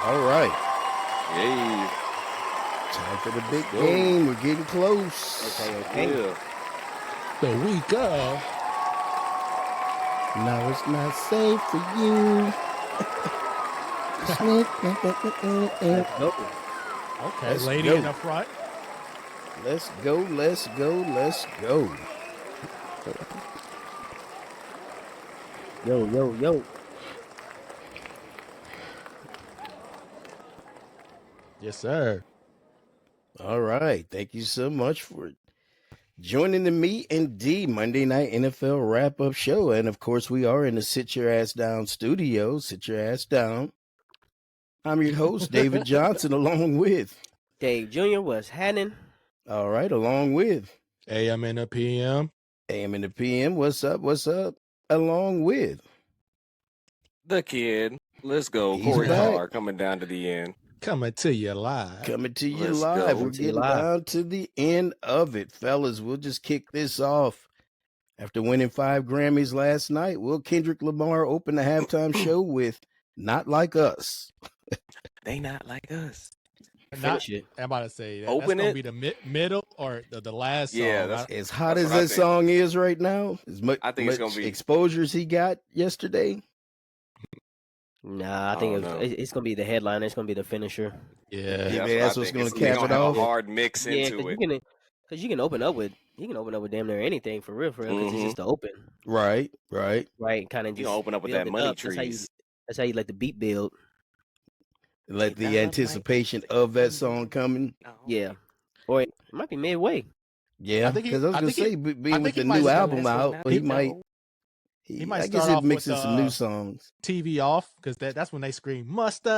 All right. Hey. Time for the big go. game. We're getting close. Okay. Yeah. The week of. No, it's not safe for you. Let's go. Okay, Let's lady go. in the front. Let's go, let's go, let's go. Yo. Yes, sir. All right. Thank you so much for joining the Me and D Monday Night NFL wrap-up show. And of course, we are in the Sit Your Ass Down studio. Sit your ass down. I'm your host, David Johnson, along with. Dave Jr. was Hannon. All right, along with. AM and the PM. AM and the PM. What's up? What's up? Along with. The kid. Let's go. He's Corey back. Carr coming down to the end. Coming to you live. Coming to you Let's live. go. We're To you getting live. down to the end of it, fellas. We'll just kick this off. After winning 5 Grammys last night, will Kendrick Lamar open the halftime show with Not Like Us? They not like us. Not, Finish it. I'm about to say that. Open that's gonna it. be the middle or the last song. Yeah, that's- As hot That's as what I that think. song is right now, as much, I think it's much gonna be- exposures he got yesterday. Nah, I I think don't know. it's gonna be the headliner. It's gonna be the finisher. Yeah. Yeah, what that's I what's think. gonna It's- cap they it gonna have off. a hard mix Yeah, into it. because you can open up with damn near anything for real, because it's Mhm. just the open, Right. right? Kind of You just gonna open up with build that it money up. trees. That's how you let the beat build. Let They not the like anticipation us. of that song coming. Yeah, or it might be midway. Yeah, I think he- because I was I gonna think he- say, being I with think the he might new start- album out, he he- might. he might I guess start he's off with mixing some new the- songs. TV off because that's when they scream mustard.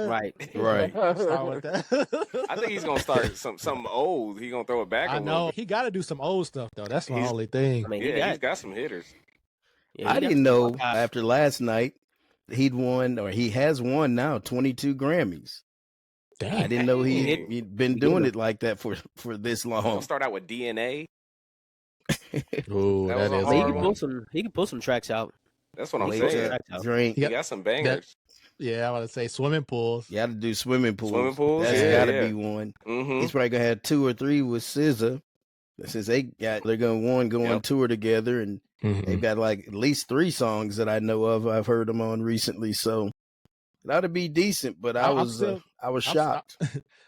Right. Right. Start with that. I think he's gonna start something old. He gonna throw it back I a little know bit. he got to do some old stuff though. That's my He's- only thing. I mean, Yeah, he he's got some hitters. yeah, I he got didn't some know Buckeye. after last night he'd won, or he has won now 22 Grammys. Damn. I didn't know Dang. he'd been doing it like that for this Gonna long. start out with DNA. Ooh, That that was a is I mean, hard he one. can pull some tracks out. That's what I'm Wait saying. to drink. He Yeah. got some bangers. Yeah, I want to say swimming pools. You got to do swimming pools. Swimming pools? That's Yeah, got to yeah. be one. Mm-hmm. He's probably gonna have 2 or 3 with SZA. Since they're gonna go on Yep. tour together, and they've got like at least 3 songs that I know of. I've heard them on recently, so that would be decent. But I I'm was still- I was I'm- shocked.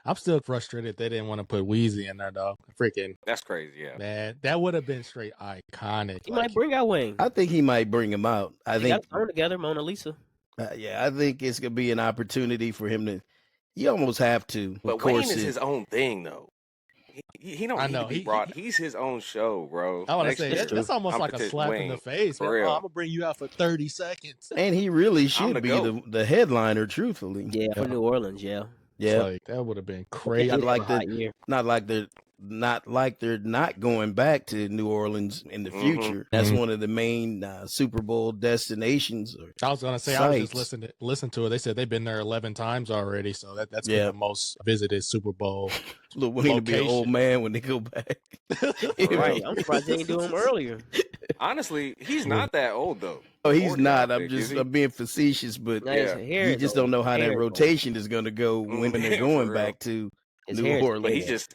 I'm still frustrated they didn't want to put Wheezy in there though. Freaking That's crazy. Yeah. man, that would have been straight iconic. He Like, might bring out Wayne. I think he might bring him out. I They think, got thrown together, Mona Lisa. yeah, I think it's gonna be an opportunity for him to. You almost have to. But Of course, Wayne is his own thing, though. He don't I need know, to be he- brought. He's his own show, bro. I want to Next say year, that's almost I'm like a protect slap in the Wayne. face. For Man. real. Oh, I'm gonna bring you out for 30 seconds. and he really I'm should the be GOAT. the headliner. Truthfully, Yeah, for New Orleans. Yeah, yeah. Like, that would have been crazy. I'd It's like a hot that. year. Not like they're not going back to New Orleans in the Mhm. future. That's Mhm. one of the main Super Bowl destinations. I was gonna say I was just sites. listen to it. They said they've been there 11 times already, so that's been Yeah. the most visited Super Bowl. Lil Wayne to be an old Location. man when they go back. Right. I'm surprised they didn't do him earlier. Honestly, he's not that old though. Oh, he's 40, not. I I'm think, is he? I'm being facetious, but Now his Yeah. hair you is just old. don't know how His that hair is old. rotation is going to go when Mhm. they're For going real. back to His New hair is- Orleans. But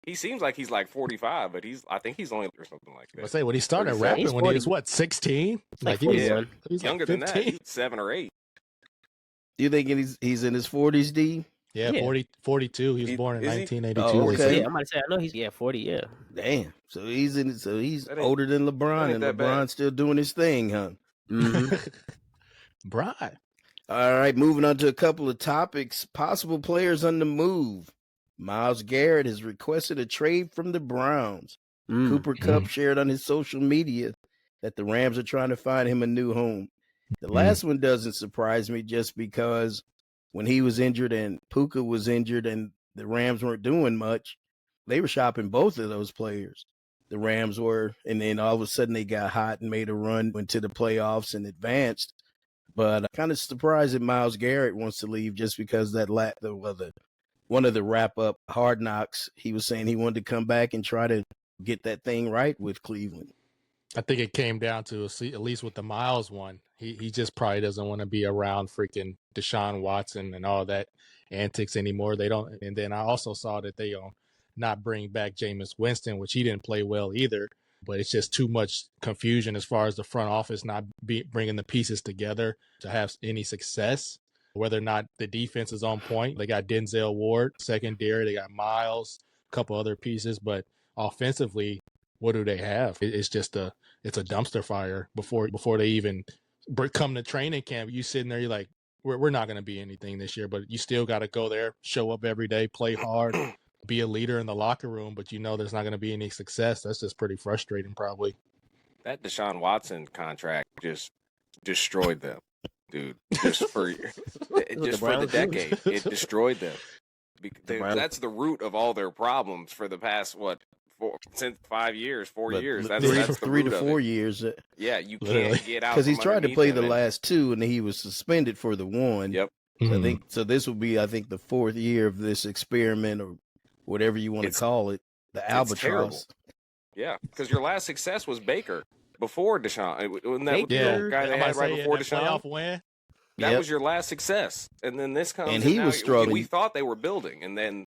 he seems like he's like 45, but I think he's only or something like I that. say when he started 37. rapping He's when he was 40. what 16? Like he was, 41. he was Younger like than that, 15. he's 7 or 8. Do you think he's in his 40s, D? Yeah, Yeah. 42. He was born in Is he? 1982. Oh, they okay. said. Yeah, I'm about to say. I know he's 40. Yeah. Damn. So he's That ain't- older than that LeBron, ain't and that bad. LeBron's still doing his thing, huh? Mm-hmm. Brian. All right, moving on to a couple of topics. Possible players on the move. Myles Garrett has requested a trade from the Browns. Mm. Cooper Kupp shared on his social media that the Rams are trying to find him a new home. The last one doesn't surprise me just because when he was injured and Puka was injured and the Rams weren't doing much, they were shopping both of those players. The Rams were, and then all of a sudden they got hot and made a run, went to the playoffs and advanced. But I'm kind of surprised that Myles Garrett wants to leave just because that one of the wrap-up Hard Knocks, he was saying he wanted to come back and try to get that thing right with Cleveland. I think it came down to at least with the Miles one. He just probably doesn't want to be around freaking Deshaun Watson and all that antics anymore. They don't. And then I also saw that they not bring back Jameis Winston, which he didn't play well either. But it's just too much confusion as far as the front office not bringing the pieces together to have any success. Whether or not the defense is on point, they got Denzel Ward secondary, they got Miles, a couple other pieces, but offensively, what do they have? It's just it's a dumpster fire before they even come to training camp. You sitting there, you're like, we're not going to be anything this year, but you still got to go there, show up every day, play hard, be a leader in the locker room, but you know there's not going to be any success. That's just pretty frustrating, probably. That Deshaun Watson contract just destroyed them, dude. Just for the decade, it destroyed them. That's the root of all their problems for the past since 5 years, 4 years. That's the 3 to root 4 of it. years. Yeah, you can't get out because he's tried to play the underneath last two, and he was suspended for the one. Yep. So I think this will be, the 4th year of this experiment, or whatever you want to call it, the albatross. Yeah, because your last success was Baker before Deshaun. Wasn't that Baker, the guy they had right before Deshaun? Win. That was your last success, and then this comes, and he was struggling. We thought they were building, and then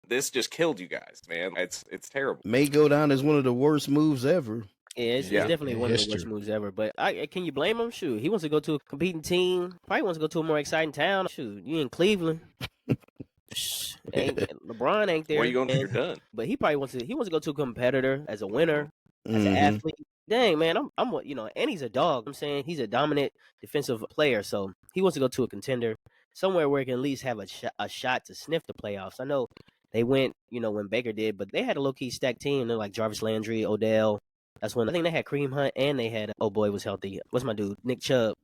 this just killed you guys, man. It's terrible. May go down as one of the worst moves ever. Yeah, it's definitely one of the worst moves ever. But can you blame him? Shoot, he wants to go to a competing team. Probably wants to go to a more exciting town. Shoot, you in Cleveland. LeBron ain't there. Where you going? You're done. But he probably wants to go to a competitor as a winner, as an athlete. Dang, man, I'm and he's a dog. I'm saying he's a dominant defensive player, so he wants to go to a contender, somewhere where he can at least have a shot to sniff the playoffs. I know they went, when Baker did, but they had a low-key stacked team. They're like Jarvis Landry, Odell. That's when I think they had Kareem Hunt, and they had, oh boy, was healthy. What's my dude? Nick Chubb.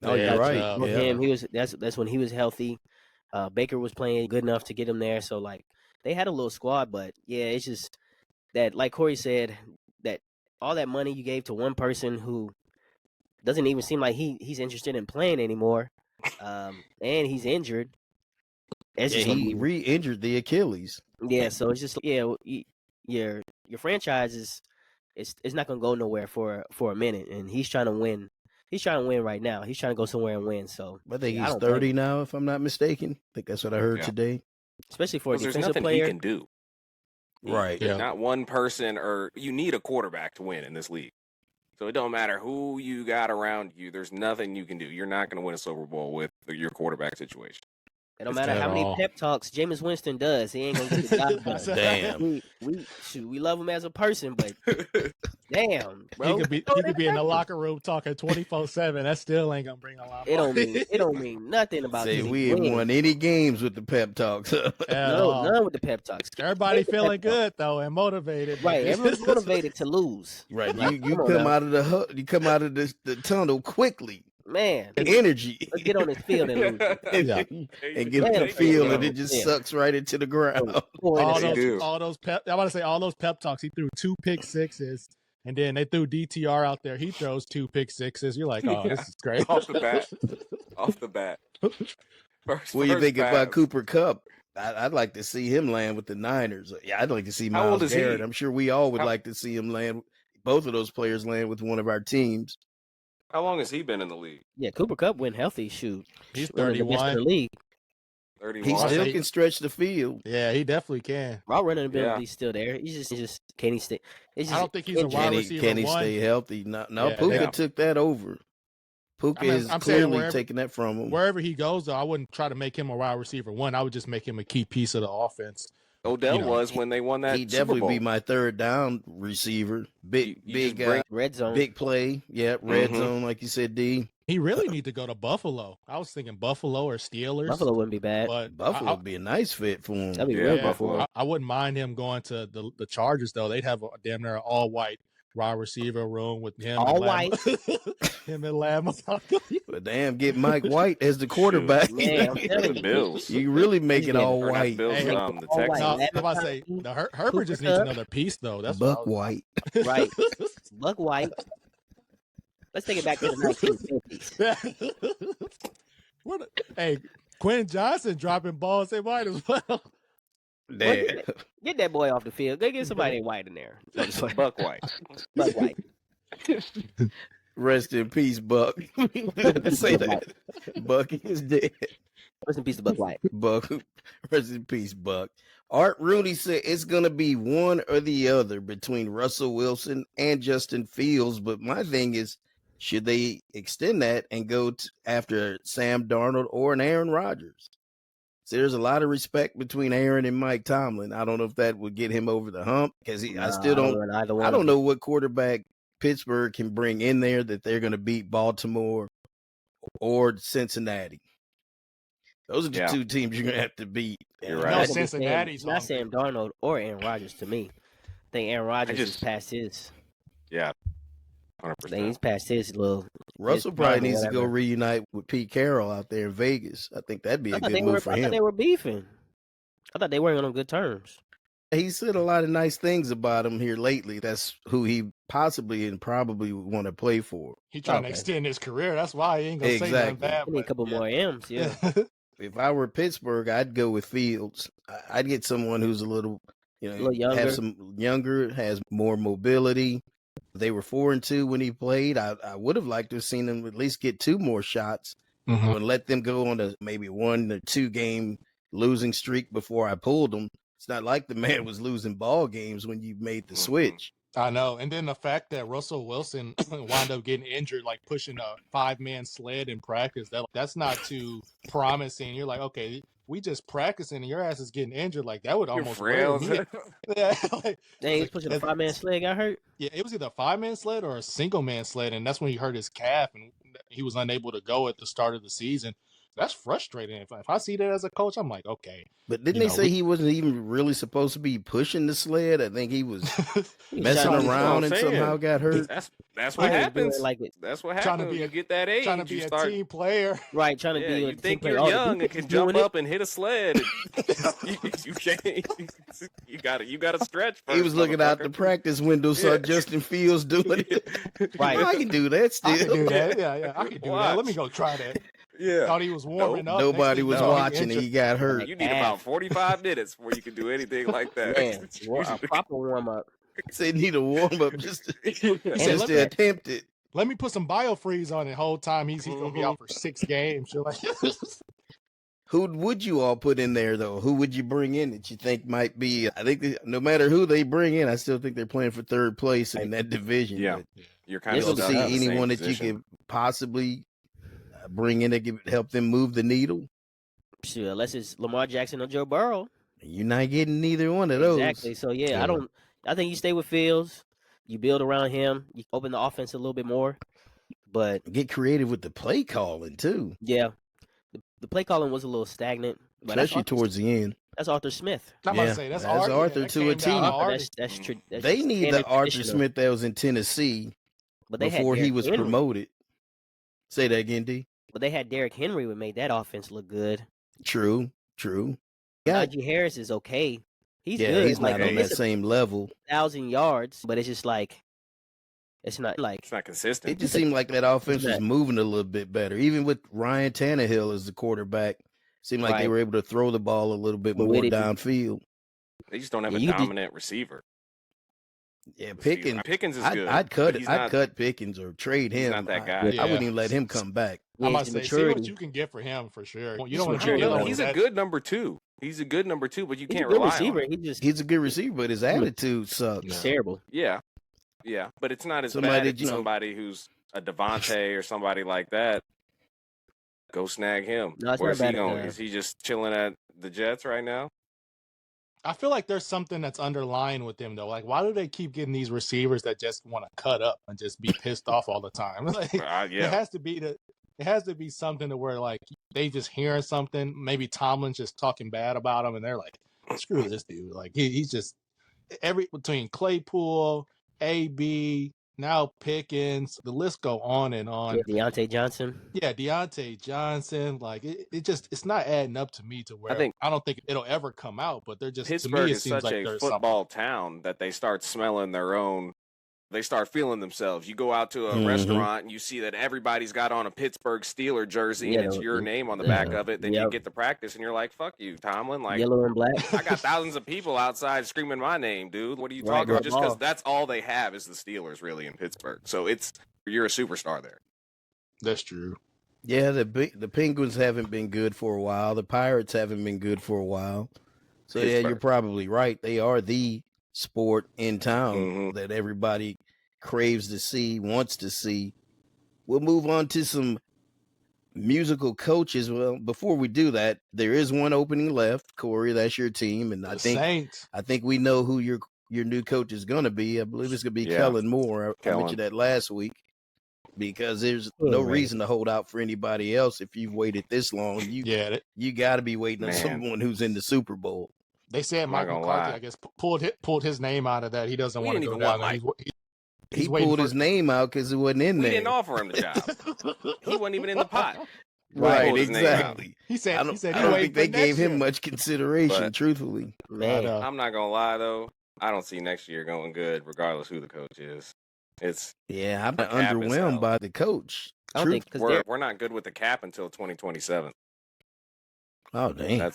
Oh, yeah, right. With him, that's when he was healthy. Baker was playing good enough to get him there. So, they had a little squad, but, yeah, it's just that, like Corey said, that all that money you gave to one person who doesn't even seem like he's interested in playing anymore, and he's injured. He re-injured the Achilles. Yeah, so it's just your franchise is not gonna go nowhere for a minute, and he's trying to win. He's trying to win right now. He's trying to go somewhere and win. So I think he's 30 now, if I'm not mistaken. I think that's what I heard today. Especially for a defensive there's nothing player, he can do. Right. There's not one person, or you need a quarterback to win in this league. So it don't matter who you got around you. There's nothing you can do. You're not going to win a Super Bowl with your quarterback situation. It don't matter how many pep talks Jameis Winston does. He ain't gonna get the job done. Damn. We love him as a person, but damn, bro. He could be in the locker room talking 24/7. That still ain't gonna bring a lot. It don't mean nothing about this. We haven't won any games with the pep talks. No, none with the pep talks. Everybody feeling good though and motivated. Right, everyone's motivated to lose. Right, you come out of the tunnel quickly. Man, energy. Let's get on this field and lose. And get on the field, and it just sucks right into the ground. All those pep. I want to say all those pep talks. He threw 2 pick sixes, and then they threw DTR out there. He throws 2 pick sixes. You're like, oh, this is great. Off the bat. What do you think about Cooper Kupp? I'd like to see him land with the Niners. Yeah, I'd like to see Myles Garrett. I'm sure we all would like to see him land. Both of those players land with one of our teams. How long has he been in the league? Yeah, Cooper Kupp went healthy. Shoot, he's 31. The league. 31. He still can stretch the field. Yeah, he definitely can. Route running ability's still there. He's just can he stay? I don't think he's a wide receiver. Can he stay healthy? No, Puka took that over. Puka is clearly taking that from him. Wherever he goes, though, I wouldn't try to make him a wide receiver 1. I would just make him a key piece of the offense. Odell was when they won that. He'd definitely be my third down receiver. Big red zone, big play. Yeah, red zone, like you said, D. He really need to go to Buffalo. I was thinking Buffalo or Steelers. Buffalo wouldn't be bad. But Buffalo would be a nice fit for him. That'd be real Buffalo. I wouldn't mind him going to the Chargers, though. They'd have a damn near all white wide receiver room with him. All white. Him and Lamb. But damn, get Mike White as the quarterback. Man, I'm telling you. Bills. You really make it all white. Bills, Hey, the Texans. No, I'm about to say Herbert just needs another piece, though. That's Buck White. Right. Buck White. Let's take it back to the 1950s. Hey, Quentin Johnson dropping balls. They might as well. Get that boy off the field. Go get somebody white in there. Buck White. Buck White. Rest in peace, Buck. Say that. Buck is dead. Rest in peace to Buck White. Buck. Rest in peace, Buck. Art Rooney said it's going to be one or the other between Russell Wilson and Justin Fields. But my thing is, should they extend that and go after Sam Darnold or an Aaron Rodgers? So there's a lot of respect between Aaron and Mike Tomlin. I don't know if that would get him over the hump because I still don't. I don't know what quarterback Pittsburgh can bring in there that they're going to beat Baltimore or Cincinnati. Those are the two teams you're going to have to beat. You're right. No, Cincinnati's not Sam Darnold or Aaron Rodgers to me. I think Aaron Rodgers is past his. Yeah. 100%. He's past his little. Russell probably needs to go reunite with Pete Carroll out there in Vegas. I think that'd be a good move for him. I thought they were beefing. I thought they weren't on good terms. He said a lot of nice things about him here lately. That's who he possibly and probably would want to play for. He trying to extend his career. That's why he ain't gonna say nothing bad. Need a couple more M's. Yeah. If I were Pittsburgh, I'd go with Fields. I'd get someone who's a little younger. Have some younger, has more mobility. They were 4-2 when he played. I would have liked to have seen him at least get 2 more shots and let them go on a maybe 1 or 2 game losing streak before I pulled them. It's not like the man was losing ball games when you made the switch. I know. And then the fact that Russell Wilson wound up getting injured, like pushing a 5-man sled in practice, that's not too promising. You're like, okay, we just practicing and your ass is getting injured. Like that would almost frail. Yeah, he was pushing a 5-man sled, got hurt. Yeah, it was either a 5-man sled or a single-man sled, and that's when he hurt his calf and he was unable to go at the start of the season. That's frustrating. If I see that as a coach, I'm like, okay. But didn't they say he wasn't even really supposed to be pushing the sled? I think he was messing around and somehow got hurt. That's what happens. That's what happens. Trying to be you get that age. Trying to be a team player. Right, trying to be a you think you're young and can jump up and hit a sled. You can't. You got to stretch first. He was looking out the practice window, saw Justin Fields doing it. Right. I can do that still. I can do that. Yeah, I can do that. Let me go try that. Yeah. Thought he was warming up. Nobody was watching and he got hurt. You need about 45 minutes before you can do anything like that. Man, a proper warm-up. They need a warm-up just to attempt it. Let me put some biofreeze on it the whole time. He's going to be out for 6 games. Who would you all put in there, though? Who would you bring in that you think might be? I think no matter who they bring in, I still think they're playing for 3rd place in that division. Yeah. You're kind of don't see anyone that you could possibly bring in that could help them move the needle. Sure, unless it's Lamar Jackson or Joe Burrow. You're not getting neither one of those. Exactly. So, I think you stay with Fields. You build around him. You open the offense a little bit more. But get creative with the play calling, too. Yeah. The play calling was a little stagnant. Especially towards the end. That's Arthur Smith. I'm about to say, that's Arthur to a T. That's true. They need the Arthur Smith that was in Tennessee before he was promoted. Say that again, D. But they had Derrick Henry who made that offense look good. True. Najee Harris is okay. He's good. He's not on that same level. 1,000 yards, but it's just like it's not consistent. It just seemed like that offense was moving a little bit better. Even with Ryan Tannehill as the quarterback, seemed like they were able to throw the ball a little bit more downfield. They just don't have a dominant receiver. Yeah, Pickens. Pickens is good. I'd cut Pickens or trade him. He's not that guy. I wouldn't even let him come back. I must say, see what you can get for him for sure. You don't want to. He's a good number 2. He's a good number 2, but you can't rely on him. He's a good receiver, but his attitude sucks. It's terrible. Yeah, but it's not as bad as somebody who's a Devontae or somebody like that. Go snag him. No, where's he going? Is he just chilling at the Jets right now? I feel like there's something that's underlying with them though. Like, why do they keep getting these receivers that just want to cut up and just be pissed off all the time? Like, It has to be something to where like they just hearing something. Maybe Tomlin's just talking bad about him, and they're like, "Screw this dude!" Like he's just between Claypool, AB, now Pickens, the list go on and on. Yeah, Deontay Johnson. Yeah, Deontay Johnson. Like it's not adding up to me to where I don't think it'll ever come out. But they're just Pittsburgh to me, it is seems such like a football town that they start smelling their own they start feeling themselves. You go out to a restaurant and you see that everybody's got on a Pittsburgh Steeler jersey and it's your name on the back of it. Then you get to practice and you're like, fuck you, Tomlin. Like, yellow and black. I got thousands of people outside screaming my name, dude. What are you talking about? Just because that's all they have is the Steelers really in Pittsburgh. So you're a superstar there. That's true. Yeah, the Penguins haven't been good for a while. The Pirates haven't been good for a while. So yeah, you're probably right. They are the sport in town that everybody craves to see, wants to see. We'll move on to some musical coaches. Well, before we do that, there is one opening left. Corey, that's your team, and I think we know who your new coach is going to be. I believe it's going to be Kellen Moore. I mentioned that last week because there's no reason to hold out for anybody else if you've waited this long. You got to be waiting on someone who's in the Super Bowl. They said Mike McCarthy, I guess, pulled his name out of that. He doesn't want to go down. He pulled his name out because it wasn't in there. We didn't offer him the job. He wasn't even in the pot. Right, exactly. He said, I don't think they gave him much consideration, truthfully. Man, I'm not gonna lie though. I don't see next year going good, regardless who the coach is. I'm underwhelmed by the coach. I don't think we're not good with the cap until 2027. Oh dang!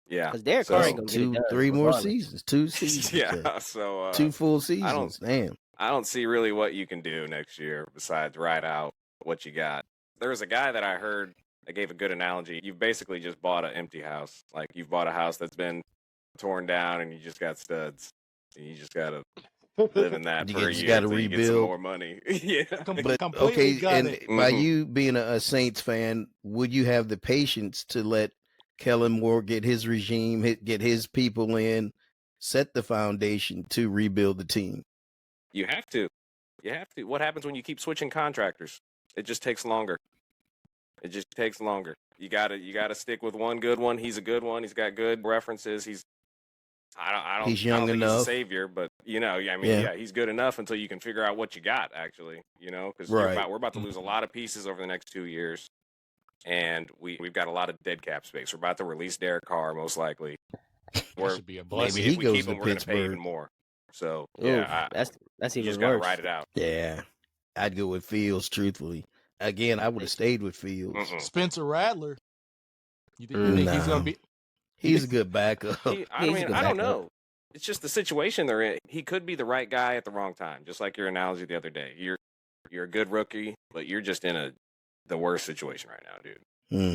Because Derek Carr ain't gonna get it done, 3 more seasons, 2 seasons. So 2 full seasons. I don't see really what you can do next year besides ride out what you got. There was a guy that I heard that gave a good analogy. You've basically just bought an empty house. Like you've bought a house that's been torn down and you just got studs. And you just gotta live in that for a year. You gotta rebuild. You get some more money. But okay, and by you being a Saints fan, would you have the patience to let Kellen Moore get his regime, get his people in, set the foundation to rebuild the team? You have to. What happens when you keep switching contractors? It just takes longer. You gotta stick with one good one. He's a good one. He's got good references. He's young enough. He's a savior, but he's good enough until you can figure out what you got. Actually, because we're about to lose a lot of pieces over the next 2 years, and we've got a lot of dead cap space. We're about to release Derek Carr, most likely. Should be a blessing. Maybe he goes to Pittsburgh. We're going to pay even more. So that's even just worse. Got to ride it out. Yeah, I'd go with Fields. Truthfully, again, I would have stayed with Fields. Spencer Rattler. You think he's going to be? He's a good backup. I don't know. It's just the situation they're in. He could be the right guy at the wrong time. Just like your analogy the other day. You're a good rookie, but you're just in the worst situation right now, dude.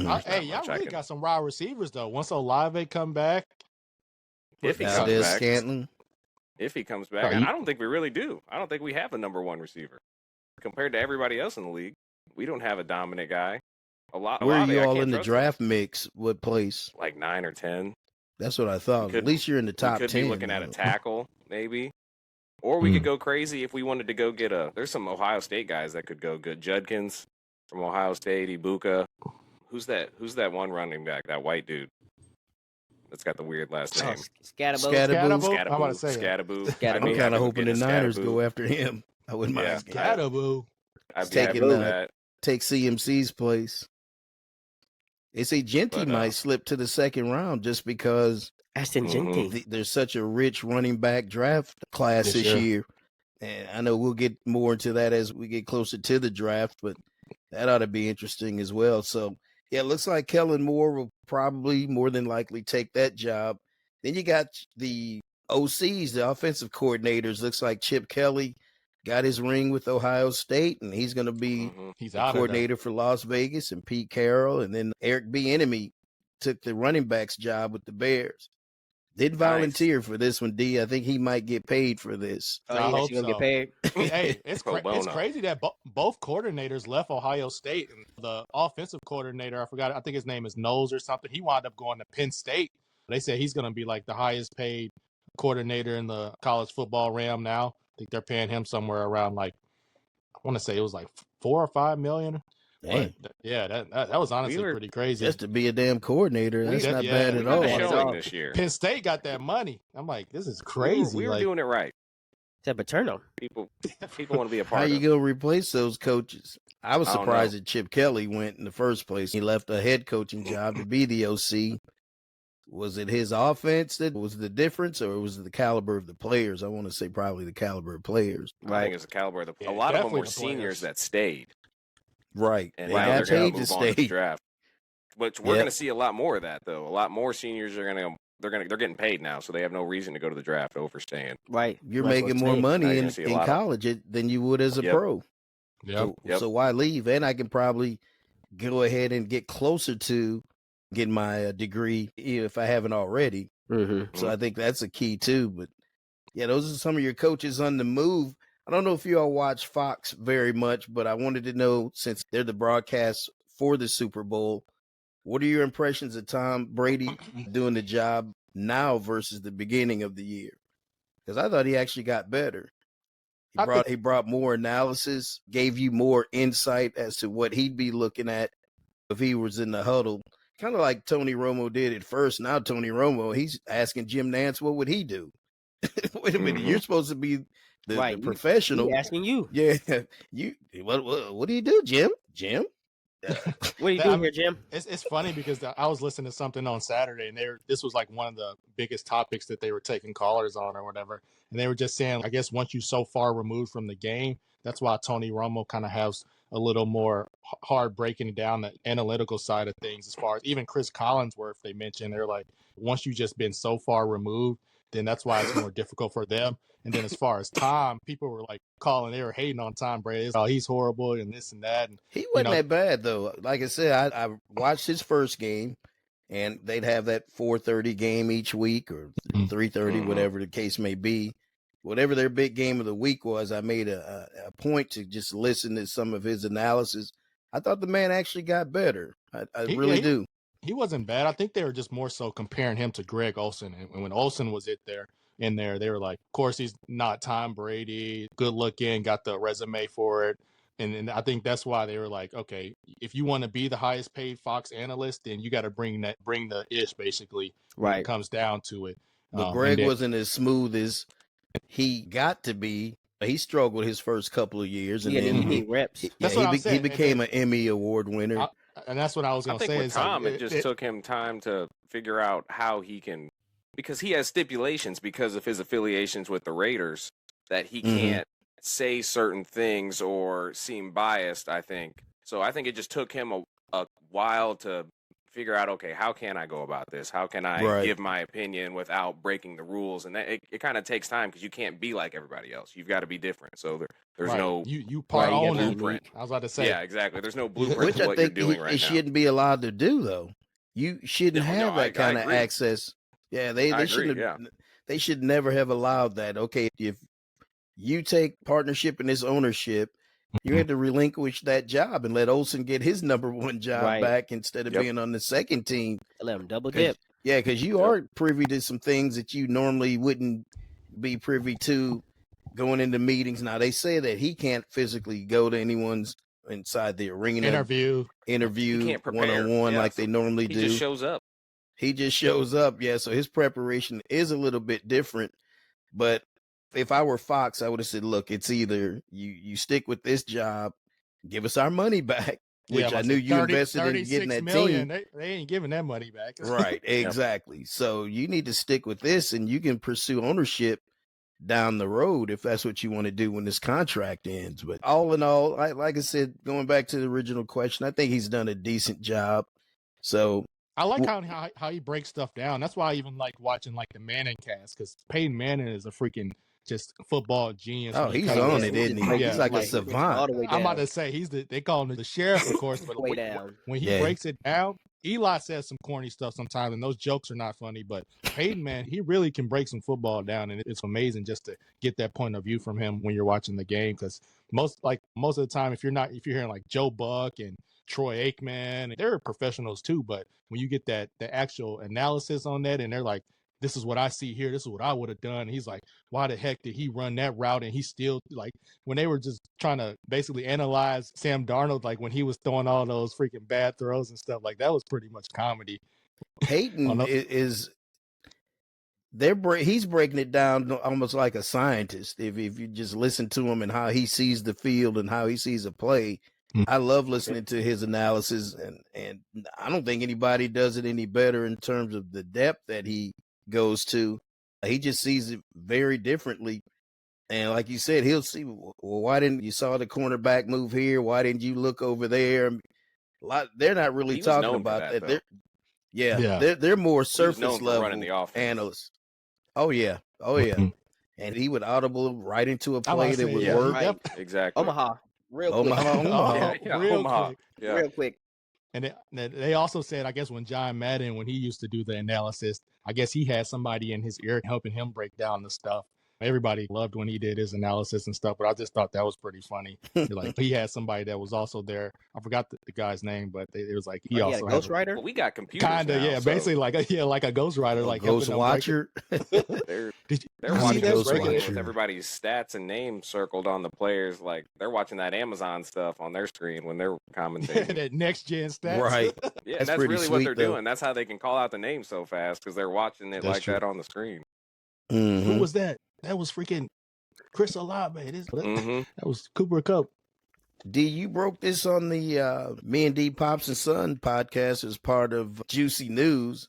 Y'all really got some raw receivers though. Once Olave come back, if he comes back, Scantling. If he comes back, I don't think we really do. I don't think we have a number one receiver compared to everybody else in the league. We don't have a dominant guy. Where are you all in the draft mix? What place? Like 9 or 10. That's what I thought. At least you're in the top 10. We could be looking at a tackle, maybe. Or we could go crazy if we wanted to go get there's some Ohio State guys that could go good. Judkins from Ohio State, Ibuka. Who's that one running back, that white dude that's got the weird last name? Scatterbo. I'm about to say Scatterbo. I'm kind of hoping the Niners go after him. I wouldn't mind. Scatterbo. I'd be happy with that. Take CMC's place. They say Genty might slip to the second round just because Ashton Genty. There's such a rich running back draft class this year. And I know we'll get more into that as we get closer to the draft, but that ought to be interesting as well. So, yeah, it looks like Kellen Moore will probably more than likely take that job. Then you got the OCs, the offensive coordinators. Looks like Chip Kelly got his ring with Ohio State, and he's going to be the coordinator for Las Vegas, and Pete Carroll. And then Eric Bieniemy took the running backs job with the Bears. Didn't volunteer for this one, D. I think he might get paid for this. I hope so. Get paid. Hey, it's crazy that both coordinators left Ohio State. And the offensive coordinator, I think his name is Knowles or something. He wound up going to Penn State. They said he's going to be like the highest paid coordinator in the college football realm now. I think they're paying him somewhere around I want to say it was like $4 or $5 million. Dang. That was honestly pretty crazy. Just to be a damn coordinator, that's not bad at all. This year. Penn State got that money. I'm like, this is crazy. We were doing it right. It's Paterno. People want to be a part How of it. How you going to replace those coaches? I was surprised that Chip Kelly went in the first place. He left a head coaching job to be the OC. Was it his offense that was the difference, or was it the caliber of the players? I want to say probably the caliber of players. I think it's the caliber. Yeah, a lot of them definitely were the seniors players. that stayed, Right. and They now got they're going paid to to move on to the stay. draft. Which we're Yep. going to see a lot more of that, though. A lot more seniors are they're getting paid now, so they have no reason to go to the draft overstaying. Right. You're That's what making I'm more saying. Now money you're in, gonna see a in lot of- college than you would as a Yep. pro. Yep. So why leave? And I can probably go ahead and get closer to getting my degree if I haven't already. Mm-hmm. So I think that's a key too. But yeah, those are some of your coaches on the move. I don't know if you all watch Fox very much, but I wanted to know, since they're the broadcast for the Super Bowl, what are your impressions of Tom Brady doing the job now versus the beginning of the year? Because I thought he actually got better. He brought more analysis, gave you more insight as to what he'd be looking at if he was in the huddle. Kind of like Tony Romo did at first. Now Tony Romo, he's asking Jim Nantz, what would he do? Wait a minute, you're supposed to be the professional. He asking you. Yeah, you. What do you do, Jim? Jim? What are you doing here, Jim? It's funny because I was listening to something on Saturday, and this was like one of the biggest topics that they were taking callers on or whatever. And they were just saying, I guess once you're so far removed from the game, that's why Tony Romo kind of has a little more hard breaking down the analytical side of things. As far as even Chris Collinsworth, they mentioned, they're like, once you've just been so far removed, then that's why it's more difficult for them. And then as far as Tom, people were like they were hating on Tom Brady. Oh, he's horrible and this and that. And he wasn't that bad though. Like I said, I watched his first game, and they'd have that 4:30 game each week or 3:30, whatever the case may be. Whatever their big game of the week was, I made a point to just listen to some of his analysis. I thought the man actually got better. I really do. He wasn't bad. I think they were just more so comparing him to Greg Olsen. And when Olsen was in there, they were like, of course, he's not Tom Brady, good looking, got the resume for it. And I think that's why they were like, okay, if you want to be the highest paid Fox analyst, then you got to bring the ish, basically, when it comes down to it. But Greg wasn't as smooth as he got to be. He struggled his first couple of years, and then he reps. He became an Emmy Award winner. And that's what I was going to say. With Tom, it just took him time to figure out how he can, because he has stipulations because of his affiliations with the Raiders that he can't say certain things or seem biased, I think. So I think it just took him a while to figure out, okay, how can I go about this? How can I give my opinion without breaking the rules? And that it kind of takes time because you can't be like everybody else. You've got to be different. So there's no you part own blueprint. I was about to say, yeah, exactly. There's no blueprint Which to what I think you're doing right now. shouldn't be allowed to do, though. You shouldn't have that kind of access. Yeah, they shouldn't. They should never have allowed that. Okay, if you take partnership in this ownership, you had to relinquish that job and let Olsen get his number one job back instead of being on the second team. Let him double dip. Yeah, because you are privy to some things that you normally wouldn't be privy to going into meetings. Now, they say that he can't physically go to anyone's inside the arena. Interview one-on-one like they normally do. He just shows up. He just shows up, yeah. So his preparation is a little bit different. But if I were Fox, I would have said, look, it's either you stick with this job, give us our money back, which I knew you invested in getting that million. team. They ain't giving that money back. Right, exactly. So you need to stick with this, and you can pursue ownership down the road if that's what you want to do when this contract ends. But all in all, like I said, going back to the original question, I think he's done a decent job. So I like how he breaks stuff down. That's why I even like watching like the Manning cast, because Peyton Manning is a freaking just football genius. Oh, he's on it, isn't he? He's like a savant. I'm about to say they call him the sheriff, of course, but when he breaks it down, Eli says some corny stuff sometimes, and those jokes are not funny. But Peyton, man, he really can break some football down, and it's amazing just to get that point of view from him when you're watching the game. Because most of the time, if you're hearing like Joe Buck and Troy Aikman, they're professionals too. But when you get the actual analysis on that, and they're like, this is what I see here, this is what I would have done. And he's like, why the heck did he run that route? And he still, like, when they were just trying to basically analyze Sam Darnold, like when he was throwing all those freaking bad throws and stuff, like that was pretty much comedy. Peyton he's breaking it down almost like a scientist. If you just listen to him and how he sees the field and how he sees a play, I love listening to his analysis, and I don't think anybody does it any better in terms of the depth that he goes to. He just sees it very differently. And like you said, he'll see, well, why didn't you saw the cornerback move here? Why didn't you look over there? They're not really talking about that. They're more surface level analysts. Oh yeah. And he would audible right into a play that would work. Right. Exactly. Omaha. Real quick. Omaha. Real quick. And they also said, I guess when John Madden, when he used to do the analysis, I guess he had somebody in his ear helping him break down the stuff. Everybody loved when he did his analysis and stuff, but I just thought that was pretty funny. Like he had somebody that was also there. I forgot the guy's name, but it was like he also had a ghostwriter. Well, we got computers. Kinda, now, yeah, so. basically like a ghostwriter, like Ghost Watcher. They're watching with everybody's stats and names circled on the players. Like they're watching that Amazon stuff on their screen when they're commentating. That next gen stats, right? Yeah, that's really what they're doing. That's how they can call out the name so fast because they're watching it that on the screen. Mm-hmm. Who was that? That was freaking Chris Olave. That was Cooper Kupp. D, you broke this on the Me and D Pops and Son podcast as part of Juicy News.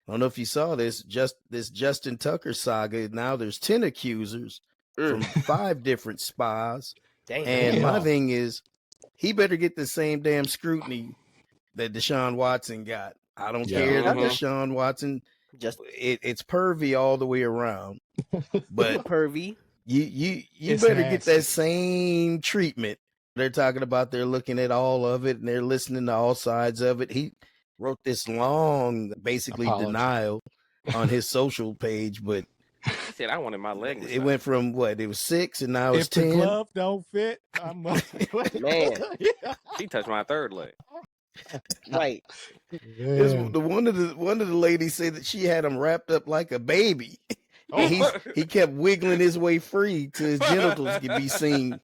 I don't know if you saw this. This Justin Tucker saga. Now there's 10 accusers from 5 different spas. And my thing is, he better get the same damn scrutiny that Deshaun Watson got. I don't care that Deshaun Watson. It's pervy all the way around. But pervy. You better get that same treatment. They're talking about they're looking at all of it and they're listening to all sides of it. He wrote this long, basically denial on his social page, but he said I wanted my leg. It went from what? It was 6 and now it's 10. If the glove don't fit, man. He touched my third leg. Right. One of the ladies said that she had him wrapped up like a baby. And he kept wiggling his way free till his genitals could be seen.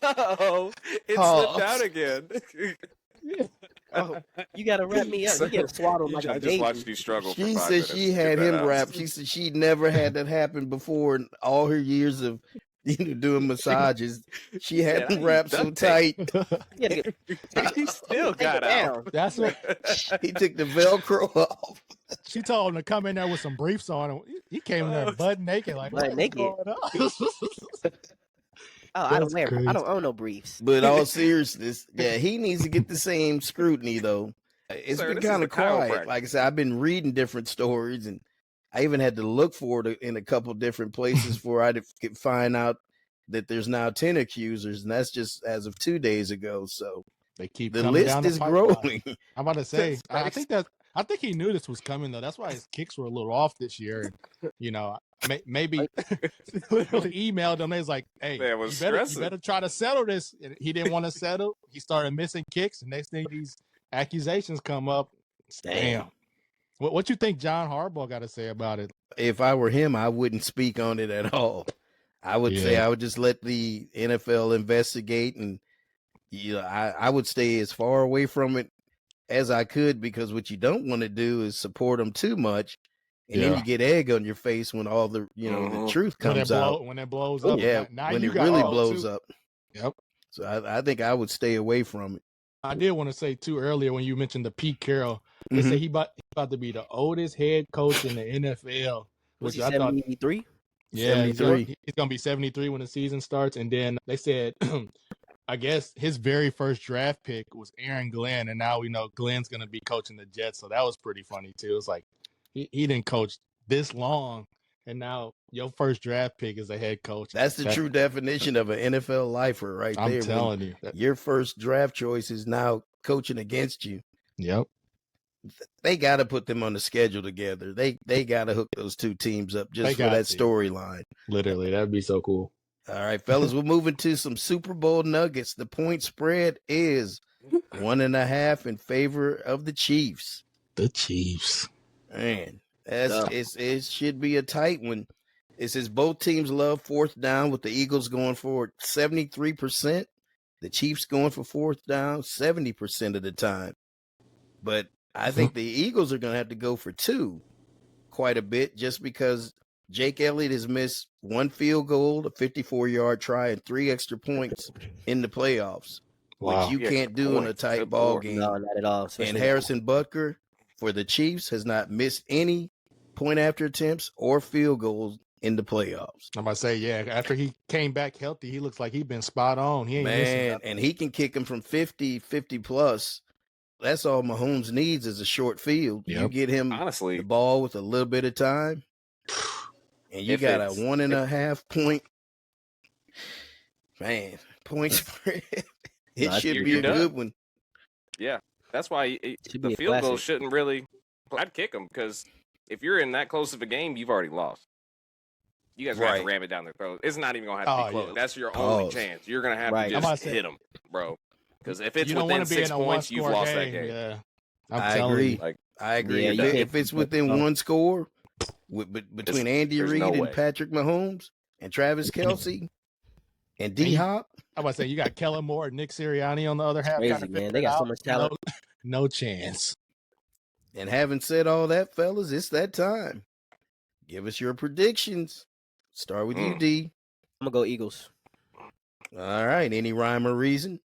Oh, it slipped out again. Oh, you gotta wrap me up. You get swaddled like a baby. I just watched you struggle. She said she had him wrapped. She said she'd never had that happen before in all her years of doing massages. She had him wrapped so tight. He still got out. That's what he took the Velcro off. She told him to come in there with some briefs on. He came in there butt naked, like butt naked. I don't own no briefs. But all seriousness, he needs to get the same scrutiny though. It's been kind of quiet. Like I said, I've been reading different stories, and I even had to look for it in a couple different places before I could find out that there's now 10 accusers, and that's just as of 2 days ago. So they keep the list is growing. I'm about to say, I think he knew this was coming though. That's why his kicks were a little off this year. Maybe literally emailed him. They was like, "Hey, you better try to settle this." And he didn't want to settle. He started missing kicks. And next thing, these accusations come up. Damn. What you think John Harbaugh got to say about it? If I were him, I wouldn't speak on it at all. I would say I would just let the NFL investigate, and I would stay as far away from it as I could, because what you don't want to do is support them too much, and then you get egg on your face when all the the truth comes out. When it blows up, when it really blows up. Yep. So I think I would stay away from it. I did want to say too earlier when you mentioned the Pete Carroll, they say he about to be the oldest head coach in the NFL. Was he 73? Yeah, 73. He's gonna be 73 when the season starts, and then they said, I guess his very first draft pick was Aaron Glenn, and now we know Glenn's gonna be coaching the Jets, so that was pretty funny too. It's like he didn't coach this long, and now your first draft pick is a head coach. That's the true definition of an NFL lifer, right there. I'm telling you, your first draft choice is now coaching against you. Yep. They got to put them on the schedule together. They got to hook those two teams up just for that storyline. Literally, that'd be so cool. All right, fellas, we're moving to some Super Bowl nuggets. The point spread is 1.5 in favor of the Chiefs. The Chiefs. Man, it should be a tight one. It says both teams love fourth down, with the Eagles going for 73%. The Chiefs going for fourth down 70% of the time. But I think the Eagles are going to have to go for 2 quite a bit, just because Jake Elliott has missed one field goal, a 54-yard try, and 3 extra points in the playoffs, Wow. which you Extra can't do in a points. tight Good ball Lord. game. No, not at all. And especially- Harrison Butker for the Chiefs has not missed any point after attempts or field goals in the playoffs. I'm about to say, yeah, after he came back healthy, he looks like he's been spot on. He ain't missing Man, nothing. and he can kick him from 50 plus. That's all Mahomes needs is a short field. You Yep. get him Honestly, the ball with a little bit of time, and you If got a it's- 1.5 point, man, point spread. It No, should you're be a done. good one. yeah, that's why Should be the a field goal classic. shouldn't really. I'd kick them because if you're in that close of a game, you've already lost. You guys are gonna have to Right. ram it down their throat. It's not even gonna have to Oh, be close. yeah. That's your only Pause. chance. You're gonna have Right. to I'm about just to say- hit them, bro. Because if it's You don't within want to be 6 in a points, you've one-score lost that game. game. Yeah, I'm I telling agree. you. Like, I agree. Yeah, if, you it- can't if it's keep within that up. one score between Andy there's Reid no and way. Patrick Mahomes and Travis Kelsey and D Hop, I'm about to say you got Kellen Moore and Nick Sirianni on the other half. Crazy, trying to man. figure They it got so out. much talent. No chance. and having said all that, fellas, it's that time. Give us your predictions. Start with you, D. I'm gonna go Eagles. All right. Any rhyme or reason?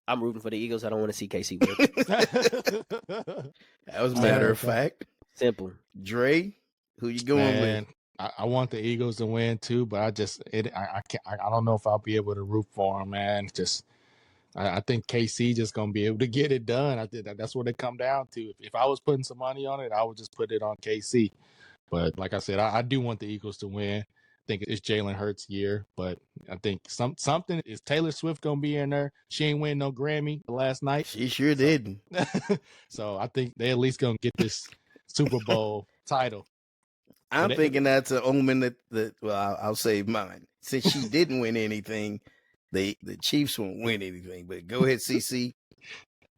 I'm rooting for the Eagles. I don't want to see KC win. That was matter of Okay. fact. Simple. Dre, who you going Man, with? I want the Eagles to win too, but I can't. I don't know if I'll be able to root for them, man. I think KC just gonna be able to get it done. I think that's what it come down to. If I was putting some money on it, I would just put it on KC. But like I said, I do want the Eagles to win. I think it's Jalen Hurts' year, but I think something is Taylor Swift gonna be in there. She ain't win no Grammy last night, She sure didn't. so I think they at least gonna get this Super Bowl title. I'm But thinking that's an omen that well, I'll save mine. Since she didn't win anything, the Chiefs won't win anything. But go ahead, CC.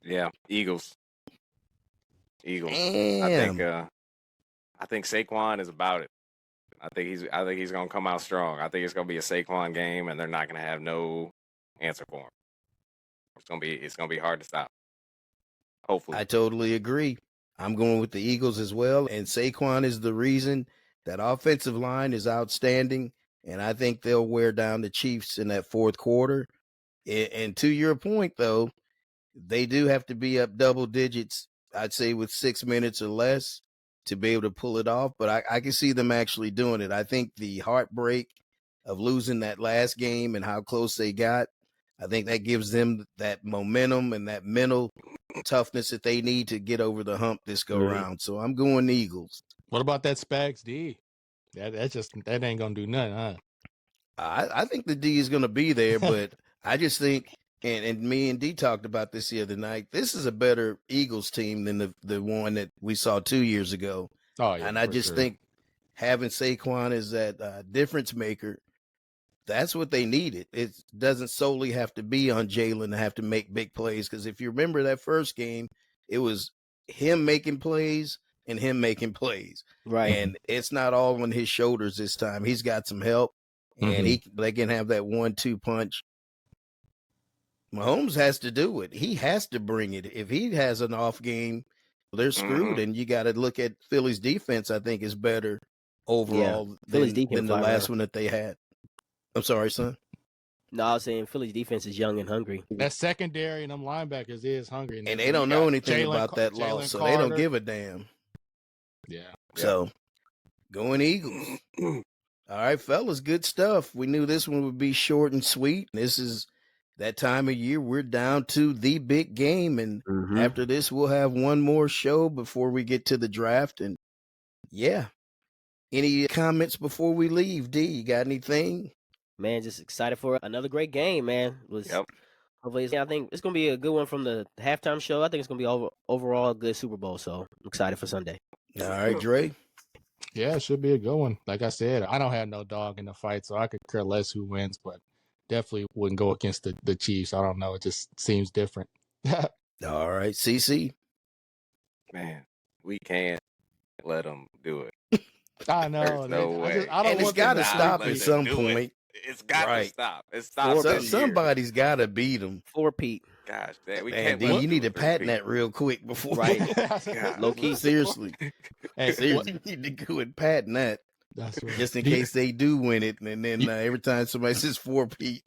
yeah, Eagles. Eagles. Damn. I think Saquon is about it. I think he's gonna come out strong. I think it's gonna be a Saquon game, and they're not gonna have no answer for him. It's gonna be hard to stop. Hopefully, I totally agree. I'm going with the Eagles as well. And Saquon is the reason. That offensive line is outstanding. And I think they'll wear down the Chiefs in that fourth quarter. And to your point, though, they do have to be up double digits, I'd say, with 6 minutes or less to be able to pull it off. But I can see them actually doing it. I think the heartbreak of losing that last game and how close they got, I think that gives them that momentum and that mental toughness that they need to get over the hump this go round. So I'm going Eagles. What about that Spags D? That ain't gonna do nothing, huh? I think the D is going to be there, but I just think, and me and D talked about this the other night, this is a better Eagles team than the one that we saw 2 years ago. Oh yeah, And I for just sure. think having Saquon as that difference maker, that's what they needed. It doesn't solely have to be on Jalen to have to make big plays. Because if you remember that first game, it was him making plays and him making plays. Right. And it's not all on his shoulders this time. He's got some help, and they can have that 1-2 punch. Mahomes has to do it. He has to bring it. If he has an off game, they're screwed. And you got to look at Philly's defense. I think is better overall Philly's than defense the fly last around. one that they had. I'm sorry, son. No, I was saying Philly's defense is young and hungry. that secondary and them linebackers is hungry, And they don't know anything Jalen about that Jalen loss, so they don't Carter. give a damn. Yeah. So, going Eagles. All right, fellas, good stuff. We knew this one would be short and sweet. This is that time of year. We're down to the big game. And after this, we'll have one more show before we get to the draft. And yeah, any comments before we leave? D, you got anything? Man, just excited for another great game, man. Hopefully, I think it's gonna be a good one from the halftime show. I think it's gonna be overall a good Super Bowl. So I'm excited for Sunday. All right, Dre. Yeah, it should be a good one. Like I said, I don't have no dog in the fight, so I could care less who wins, but definitely wouldn't go against the Chiefs. I don't know. It just seems different. All right, CC. man, we can't let them do it. I know. There's no way. I don't And it's want got to them stop let at them some do it. point. It's got Right. to stop. It stops So, this year. somebody's got to beat them. For Pete. Gosh, man, we Man, can't. D, let you them need do to it, patent Pete. that real quick before. Right. God. Low key. Seriously. Hey, Seriously, you need to go and patent that. That's right. just in case they do win it. And then every time somebody says 4-peat,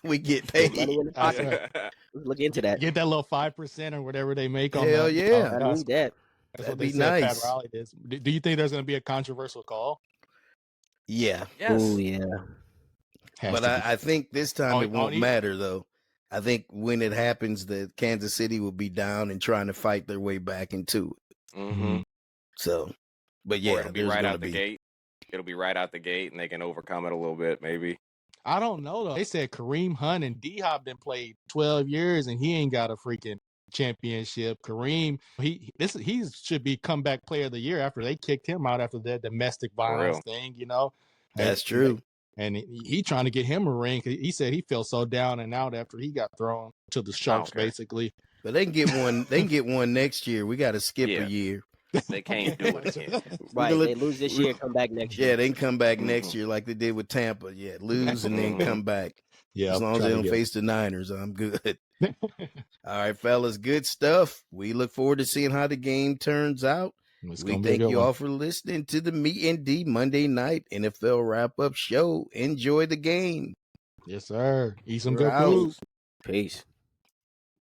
we get paid. Money in the That's pocket. right. Let's look into that. Get that little 5% or whatever they make on Hell that. yeah. I need that. That's That'd what they be said nice. Pat Riley did. Do you think there's going to be a controversial call? Yeah. Yes. Oh yeah. But I think this time it won't either. matter, though. I think when it happens, that Kansas City will be down and trying to fight their way back into it. Mm-hmm. So, but Or yeah, it'll be there's right gonna out the be. gate. It'll be right out the gate, and they can overcome it a little bit, maybe. I don't know, though. They said Kareem Hunt and D-Hop done played 12 years, and he ain't got a freaking championship. Kareem, he should be comeback player of the year after they kicked him out after that domestic violence thing, you know? That's true. And he trying to get him a ring. He said he felt so down and out after he got thrown to the Sharks, basically. But they can get one. They can get one next year. We got to skip Yeah. a year. They can't do it again. Right. They lose this year, come back next year. Yeah, they can come back next year like they did with Tampa. Yeah, lose and then come back. Yeah, As long as they don't face the Niners, I'm good. All right, fellas, good stuff. We look forward to seeing how the game turns out. We thank you all for listening to the Meat and D Monday night NFL wrap-up show. Enjoy the game. Yes, sir. Eat some We're good out. food. Peace.